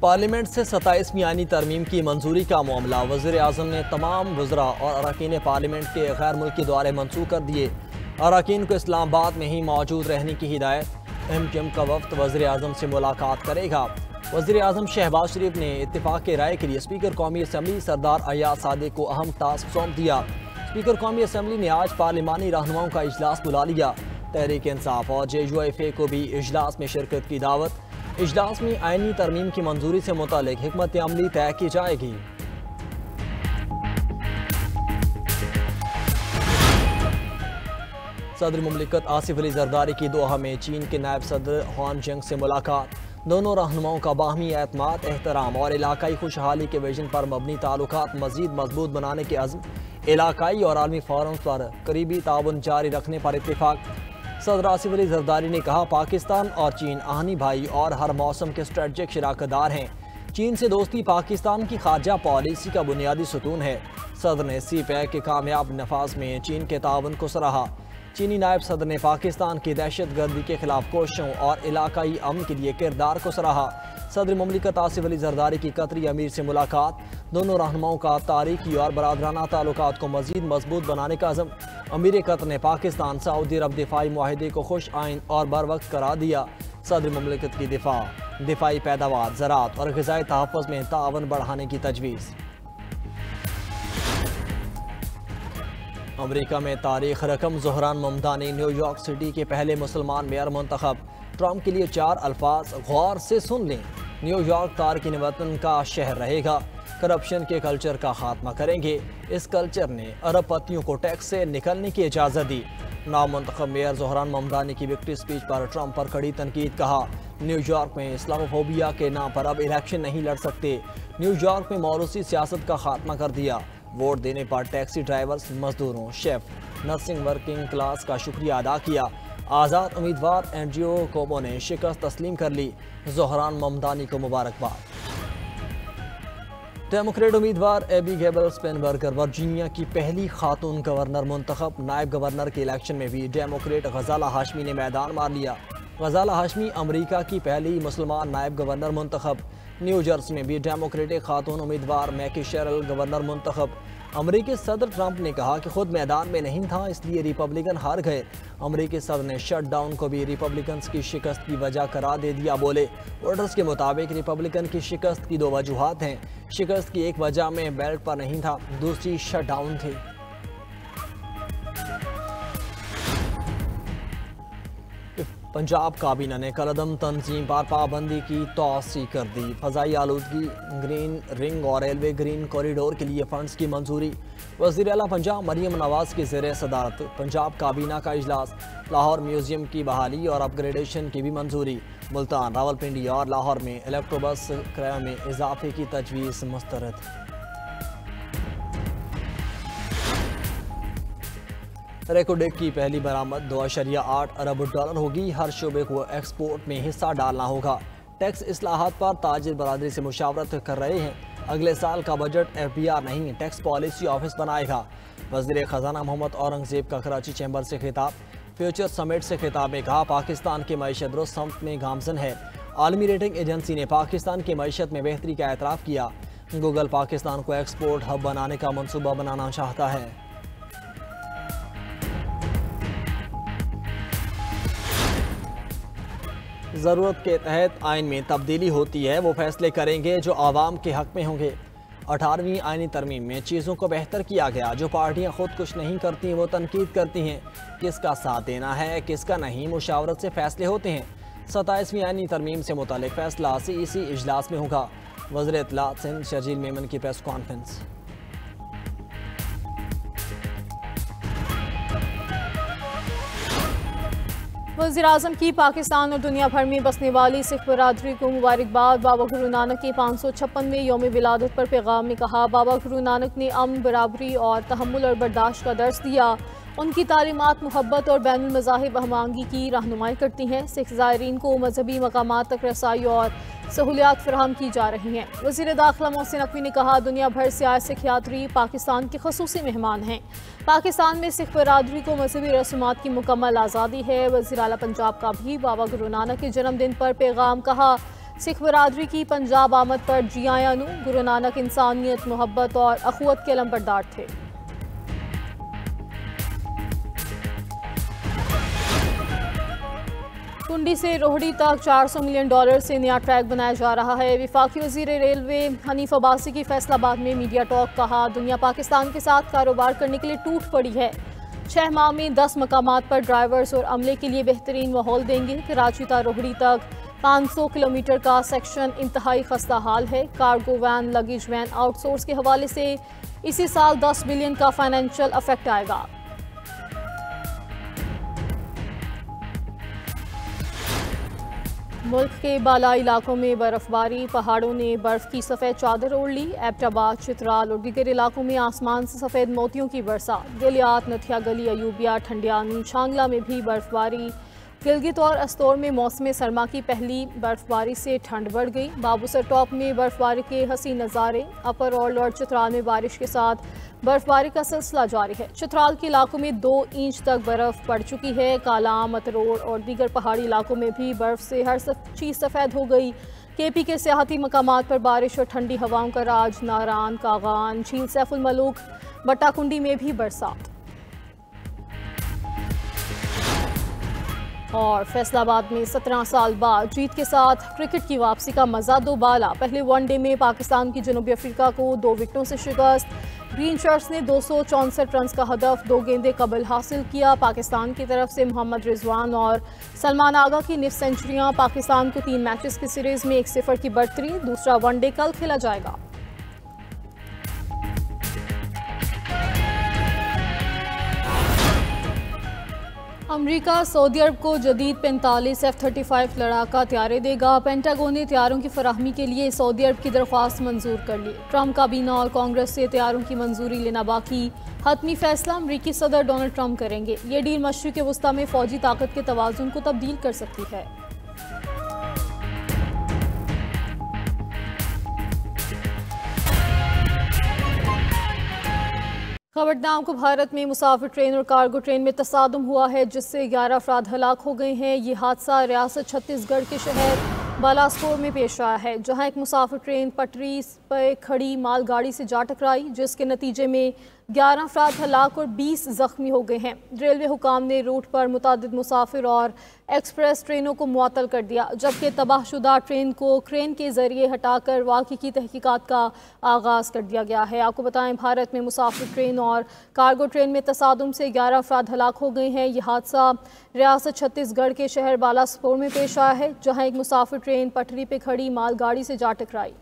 Parliament से 27वीं आईनी तरमीम की मंजूरी का मामला। वज़ीर आज़म ने तमाम वज़रा और अरकान पार्लियामेंट के गैर मुल्की दौरे मनसूख कर दिए। अरकान को इस्लामाबाद में ही मौजूद रहने की हिदायत। MQM का वफ्द वज़ीर आज़म से मुलाकात करेगा। वज़ीर आज़म शहबाज शरीफ ने इत्तेफाक के राय के लिए स्पीकर कौमी असम्बली सरदार अयाज सादिक को अहम टास्क सौंप दिया। स्पीकर कौमी असम्बली ने आज पार्लिमानी रहनुमाओं का इजलास बुला लिया। तहरीक इंसाफ और JUIFA को भी इजलास में शिरकत की दावत। इजलास में आईनी तरमीम की मंजूरी से मुतालिक हिकमत अमली तय की जाएगी। सदर मुमलिकत आसिफ अली जरदारी की दोहा में चीन के नायब सदर हुआन जंग से मुलाकात। दोनों रहनुमाओं का बाहमी एतमाद, एहतराम और इलाकाई खुशहाली के विजन पर मबनी ताल्लुकात मजीद मजबूत बनाने के अज़्म, इलाकाई और आलमी फोरम पर करीबी ताउन जारी रखने पर इत्तेफाक। सदर आसिफ अली जरदारी ने कहा, पाकिस्तान और चीन आहनी भाई और हर मौसम के स्ट्रेटजिक शराकतदार हैं। चीन से दोस्ती पाकिस्तान की खारजा पॉलिसी का बुनियादी सुतून है। सदर ने CPEC के कामयाब नफाज में चीन के ताउन को सराहा। चीनी नायब सदर ने पाकिस्तान की दहशत गर्दी के खिलाफ कोशिशों और इलाकाई अमन के लिए किरदार को सराहा। सदर मुमलिकत आसिफ अली जरदारी की कतरी अमीर से मुलाकात। दोनों रहनुमाओं का तारीखी और बरादराना ताल्लुकात को मजीद मजबूत बनाने का अज़म। अमीर कतर ने पाकिस्तान सऊदी अरब दिफाई मुआहदे को खुश आइन और बर वक्त करार दिया। सदर मुमलिकत की दिफाई पैदावार, ज़राअत और ग़िज़ाई तहफ़्फ़ुज़ में ताअवुन बढ़ाने की तजवीज़। अमरीका में तारीख रकम ज़ोहरान ममदानी न्यूयॉर्क सिटी के पहले मुसलमान मेयर मुंतखब। ट्रंप के लिए 4 अल्फाज गौर से सुन लें। न्यूयॉर्क तारकीन वतन का शहर रहेगा। करप्शन के कल्चर का खात्मा करेंगे। इस कल्चर ने अरबपतियों को टैक्स से निकलने की इजाज़त दी। नामुंतखब मेयर ज़ोहरान ममदानी की विक्ट्री स्पीच पर ट्रंप पर कड़ी तनकीद। कहा, न्यूयॉर्क में इस्लामोफोबिया के नाम पर अब इलेक्शन नहीं लड़ सकते। न्यूयॉर्क में मौरूसी सियासत का खात्मा कर दिया। वोट देने पर टैक्सी ड्राइवर्स, मजदूरों, शेफ, नर्सिंग वर्किंग क्लास का शुक्रिया अदा किया। आज़ाद उम्मीदवार एंड्रयू कोमो ने शिकस्त तस्लीम कर ली। ज़ोहरान ममदानी को मुबारकबाद। डेमोक्रेट उम्मीदवार एबिगेल स्पेनबर्गर वर्जीनिया की पहली खातून गवर्नर मुंतखब। नायब गवर्नर के इलेक्शन में भी डेमोक्रेट गजाला हाशमी ने मैदान मार लिया। गजाला हाशमी अमरीका की पहली मुसलमान नायब गवर्नर मुंतखब। न्यू जर्सी में भी डेमोक्रेटिक खातून उम्मीदवार मैकी शेरल गवर्नर मुंतखब। अमरीकी सदर ट्रंप ने कहा कि खुद मैदान में नहीं था, इसलिए रिपब्लिकन हार गए। अमरीकी सदर ने शटडाउन को भी रिपब्लिकन्स की शिकस्त की वजह करार दे दिया। बोले, वोटर्स के मुताबिक रिपब्लिकन की शिकस्त की 2 वजूहात हैं। शिकस्त की एक वजह में बैलेट पर नहीं था, दूसरी शटडाउन थी। पंजाब काबीना ने कलअदम तंजीम पर पाबंदी की तौसी कर दी। फ़ज़ाई आलूदगी, ग्रीन रिंग और रेलवे ग्रीन कॉरिडोर के लिए फंड्स की मंजूरी। वज़ीर आला पंजाब मरियम नवाज़ की ज़ेर सदारत पंजाब काबीना का इजलास। लाहौर म्यूज़ियम की बहाली और अपग्रेडेशन की भी मंजूरी। मुल्तान, रावलपिंडी और लाहौर में इलेक्ट्रोबस किराए में इजाफे की तजवीज़ मुस्तरद। रेकोडेक की पहली बरामद 2.8 अरब डॉलर होगी। हर शोबे को एक्सपोर्ट में हिस्सा डालना होगा। टैक्स इस्लाहात पर ताजिर बरादरी से मुशावरत कर रहे हैं। अगले साल का बजट FBR नहीं, टैक्स पॉलिसी ऑफिस बनाएगा। वज़ीर ख़जाना मोहम्मद औरंगज़ेब का कराची चैम्बर से खिताब। फ्यूचर समिट से खिताब में कहा, पाकिस्तान की मईशत दुरुस्त सम्त में गामजन है। आलमी रेटिंग एजेंसी ने पाकिस्तान की मईशत में बेहतरी का एतराफ़ किया। गूगल पाकिस्तान को एक्सपोर्ट हब बनाने का मनसूबा बनाना चाहता है। ज़रूरत के तहत आइन में तब्दीली होती है, वो फैसले करेंगे जो आवाम के हक़ में होंगे। 18वीं आइनी तरमीम में चीज़ों को बेहतर किया गया। जो पार्टियां खुद कुछ नहीं करती वो तनकीद करती हैं। किसका साथ देना है, किसका नहीं, मुशावरत से फैसले होते हैं। 27वीं आइनी तरमीम से मुतालिक फैसला CEC इजलास में होगा। वज़ीर इत्तलात सिंध शर्जील मेमन की प्रेस कॉन्फ्रेंस। वज़ीर-ए-आज़म की पाकिस्तान और दुनिया भर में बसने वाली सिख बरादरी को मुबारकबाद। बाबा गुरु नानक के 556वें यौम विलादत पर पैगाम में कहा, बाबा गुरु नानक ने अमन, बराबरी और तहम्मुल और बर्दाश्त का दर्स दिया। उनकी तालीमात मोहब्बत और बैनुल मज़ाहिब हमआहंगी की रहनुमाई करती हैं। सिख ज़ायरीन को मजहबी मकामात तक रसाई और सहूलियात फराहम की जा रही हैं। वज़ीर दाखिला मोहसिन नकवी ने कहा, दुनिया भर से आए सिख यात्री पाकिस्तान के ख़ुसूसी मेहमान हैं। पाकिस्तान में सिख बरादरी को मजहबी रसूमात की मुकम्मल आज़ादी है। वज़ीर आला पंजाब का भी बाबा गुरु नानक के जन्मदिन पर पैगाम। कहा, सिख बरादरी की पंजाब आमद पर जियायानू, गुरु नानक इंसानियत, मोहब्बत और अखुवत के अलंबरदार थे। कुंडी से रोहड़ी तक $400 मिलियन से नया ट्रैक बनाया जा रहा है। वफाकी वजीर रेलवे हनीफ अब्बासी की फैसलाबाद में मीडिया टॉक, कहा दुनिया पाकिस्तान के साथ कारोबार करने के लिए टूट पड़ी है। 6 माह में 10 मकामात पर ड्राइवर्स और अमले के लिए बेहतरीन माहौल देंगे। कराची से रोहड़ी तक 500 किलोमीटर का सेक्शन इंतहाई खस्ता हाल है। Cargo van, luggage van outsource के हवाले से इसी साल 10 बिलियन का फाइनेंशियल इफेक्ट आएगा। मुल्क के बालाई इलाकों में बर्फबारी, पहाड़ों ने बर्फ की सफ़ेद चादर ओढ़ ली। एबटाबाद, चित्राल और दीगर इलाकों में आसमान से सफ़ेद मोतियों की बरसात। गलियात, नथिया गली, अयूबिया, ठंडियानी, छांगला में भी बर्फबारी। गिलगित और अस्तौर में मौसम सरमा की पहली बर्फबारी से ठंड बढ़ गई। बाबूसर टॉप में बर्फबारी के हसीन नज़ारे। अपर और लोअर चित्राल में बारिश के साथ बर्फबारी का सिलसिला जारी है। चित्राल के इलाकों में 2 इंच तक बर्फ पड़ चुकी है। कालाम, मतरोड़ और दीगर पहाड़ी इलाकों में भी बर्फ से हर चीज़ सफ़ेद हो गई। केपी के सियाहती मकामात पर बारिश और ठंडी हवाओं का राज। नारान, कागान, झील सैफुल मलूक, बट्टाकुंडी में भी बरसात। और फैसलाबाद में 17 साल बाद जीत के साथ क्रिकेट की वापसी का मजा दोबाला। पहले वनडे में पाकिस्तान की जनूबी अफ्रीका को 2 विकेटों से शिकस्त। ग्रीन शर्ट्स ने 264 रन का हदफ 2 गेंदे कबल हासिल किया। पाकिस्तान की तरफ से मोहम्मद रिजवान और सलमान आगा की निफ सेंचुरियां। पाकिस्तान को 3 मैचेस की सीरीज में 1-0 की बढ़तरी। दूसरा वनडे कल खेला जाएगा। अमेरिका सऊदी अरब को जदीद 45 F-35 लड़ाका तैयारे देगा। पेंटागन ने तैयारों की फराहमी के लिए सऊदी अरब की दरख्वास्त मंजूर कर ली। ट्रंप काबीना और कांग्रेस से तैयारों की मंजूरी लेना बाकी। हतमी फैसला अमेरिकी सदर डोनाल्ड ट्रंप करेंगे। ये डील मशरिक़ वस्ता में फौजी ताकत के तवाज़ुन को तब्दील कर सकती है। खबरदार को भारत में मुसाफिर ट्रेन और कार्गो ट्रेन में तसादुम हुआ है, जिससे 11 अफराद हलाक हो गए हैं। ये हादसा रियासत छत्तीसगढ़ के शहर बालासोर में पेश आया है, जहां एक मुसाफिर ट्रेन पटरी पर खड़ी मालगाड़ी से जा टकराई, जिसके नतीजे में 11 अफराद हलाक और 20 जख्मी हो गए हैं। रेलवे हुकाम ने रूट पर मुतादिद मुसाफिर और एक्सप्रेस ट्रेनों को मुअत्तल कर दिया, जबकि तबाहशुदा ट्रेन को क्रेन के जरिए हटाकर वाक़ई की तहकीकात का आगाज़ कर दिया गया है। आपको बताएं, भारत में मुसाफिर ट्रेन और कार्गो ट्रेन में तसादुम से 11 अफराद हलाक हो गए हैं। यह हादसा रियासत छत्तीसगढ़ के शहर बालासोर में पेश आया है, जहाँ एक मुसाफिर ट्रेन पटरी पर खड़ी मालगाड़ी से जा टकराई।